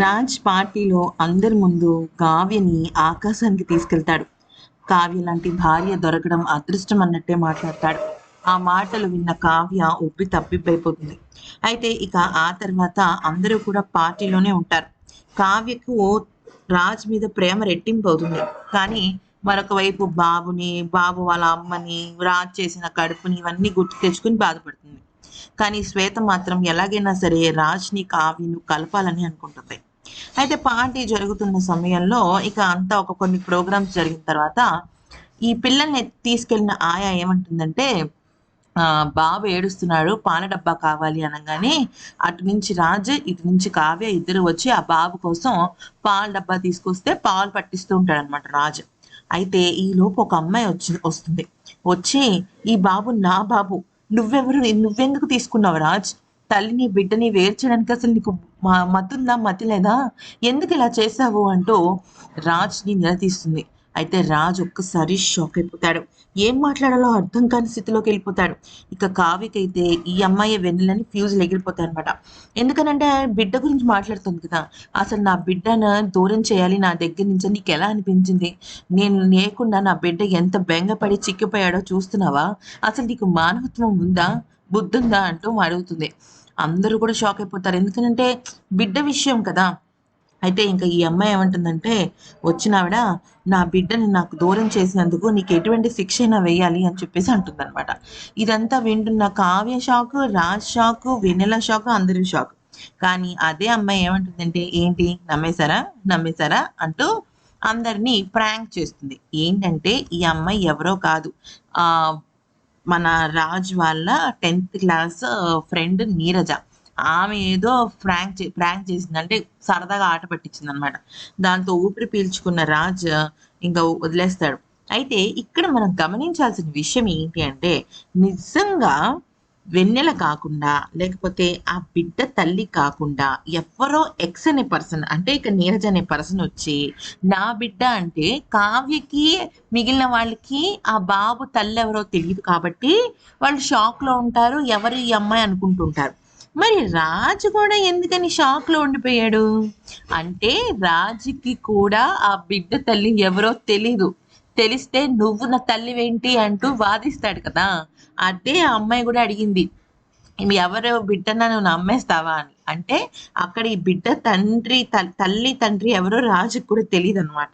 రాజ్ పార్టీలో అందరి ముందు కావ్యని ఆకాశానికి తీసుకెళ్తాడు. కావ్య లాంటి భార్య దొరకడం అదృష్టం అన్నట్టే మాట్లాడతాడు. ఆ మాటలు విన్న కావ్య ఉబ్బి తబ్బిబ్బైపోతుంది. అయితే ఇక ఆ తర్వాత అందరూ కూడా పార్టీలోనే ఉంటారు. కావ్యకు రాజ్ మీద ప్రేమ రెట్టింపు అవుతుంది. కానీ మరొక వైపు బాబు వాళ్ళ అమ్మని, రాజ్ చేసిన కడుపుని ఇవన్నీ గుర్తు తెచ్చుకుని బాధపడుతుంది. కానీ శ్వేత మాత్రం ఎలాగైనా సరే రాజ్ని కావ్యను కలపాలని అనుకుంటుంది. అయితే పార్టీ జరుగుతున్న సమయంలో ఇక అంతా కొన్ని ప్రోగ్రామ్స్ జరిగిన తర్వాత ఈ పిల్లల్ని తీసుకెళ్ళిన ఆయా ఏమంటుందంటే బాబు ఏడుస్తున్నాడు, పాల డబ్బా కావాలి అనగానే అటు నుంచి రాజు ఇటు నుంచి కావ్య ఇద్దరు వచ్చి ఆ బాబు కోసం పాల డబ్బా తీసుకొస్తే పాలు పట్టిస్తూ ఉంటాడు అనమాట రాజు. అయితే ఈ లోపు ఒక అమ్మాయి వస్తుంది. వచ్చి ఈ బాబు నా బాబు, నువ్వెందుకు తీసుకున్నావు రాజ్? తల్లిని బిడ్డని వేరు చేయడానికి అసలు నీకు మతుందా, మతి లేదా? ఎందుకు ఇలా చేశావు అంటూ రాజ్ని నిలదీస్తుంది. అయితే రాజ్ ఒక్కసారి షాక్ అయిపోతాడు. ఏం మాట్లాడాలో అర్థం కాని స్థితిలోకి వెళ్ళిపోతాడు. ఇక కావ్యకైతే ఈ అమ్మాయి వెన్నెలని ఫ్యూజులు ఎగిరిపోతాయి అనమాట. ఎందుకనంటే బిడ్డ గురించి మాట్లాడుతుంది కదా, అసలు నా బిడ్డను దూరం చేయాలి నా దగ్గర నుంచి, నీకు ఎలా అనిపించింది? నేను లేకుండా నా బిడ్డ ఎంత బెంగపడి చిక్కిపోయాడో చూస్తున్నావా? అసలు నీకు మానవత్వం ఉందా, బుద్ధి ఉందా అంటూ అడుగుతుంది. అందరూ కూడా షాక్ అయిపోతారు. ఎందుకంటే బిడ్డ విషయం కదా. అయితే ఇంకా ఈ అమ్మాయి ఏమంటుందంటే, వచ్చిన ఆవిడ నా బిడ్డని నాకు దూరం చేసినందుకు నీకు ఎటువంటి శిక్ష అయినా వేయాలి అని చెప్పేసి అంటుందన్నమాట. ఇదంతా వింటున్న కావ్య షాకు, రాజ్ షాకు, వెన్నెల షాకు, అందరూ షాకు. కానీ అదే అమ్మాయి ఏమంటుందంటే, ఏంటి నమ్మేశారా అంటూ అందరినీ ప్రాంక్ చేస్తుంది. ఏంటంటే ఈ అమ్మాయి ఎవరో కాదు, ఆ మన రాజ్ వాళ్ళ 10th క్లాస్ ఫ్రెండ్ నీరజ. ఆమె ఏదో ప్రాంక్ చేసింది, అంటే సరదాగా ఆట పట్టించింది అనమాట. దాంతో ఊపిరి పీల్చుకున్న రాజ్ ఇంకా వదిలేస్తాడు. అయితే ఇక్కడ మనం గమనించాల్సిన విషయం ఏంటి అంటే, నిజంగా వెన్నెల కాకుండా, లేకపోతే ఆ బిడ్డ తల్లి కాకుండా ఎవరో ఎక్స్ అనే పర్సన్, అంటే ఇక నీరజ్ అనే పర్సన్ వచ్చి నా బిడ్డ అంటే కావ్యకి మిగిలిన వాళ్ళకి ఆ బాబు తల్లి ఎవరో తెలియదు కాబట్టి వాళ్ళు షాక్లో ఉంటారు. ఎవరు ఈ అమ్మాయి అనుకుంటుంటారు. మరి రాజు కూడా ఎందుకని షాక్లో ఉండిపోయాడు అంటే, రాజుకి కూడా ఆ బిడ్డ తల్లి ఎవరో తెలీదు. తెలిస్తే నువ్వు నా తల్లివేంటి అంటూ వాదిస్తాడు కదా. అదే ఆ అమ్మాయి కూడా అడిగింది, ఎవరు బిడ్డన్నా నువ్వు నమ్మేస్తావా అని. అంటే అక్కడ ఈ బిడ్డ తల్లి తండ్రి ఎవరో రాజుకు కూడా తెలియదు అనమాట.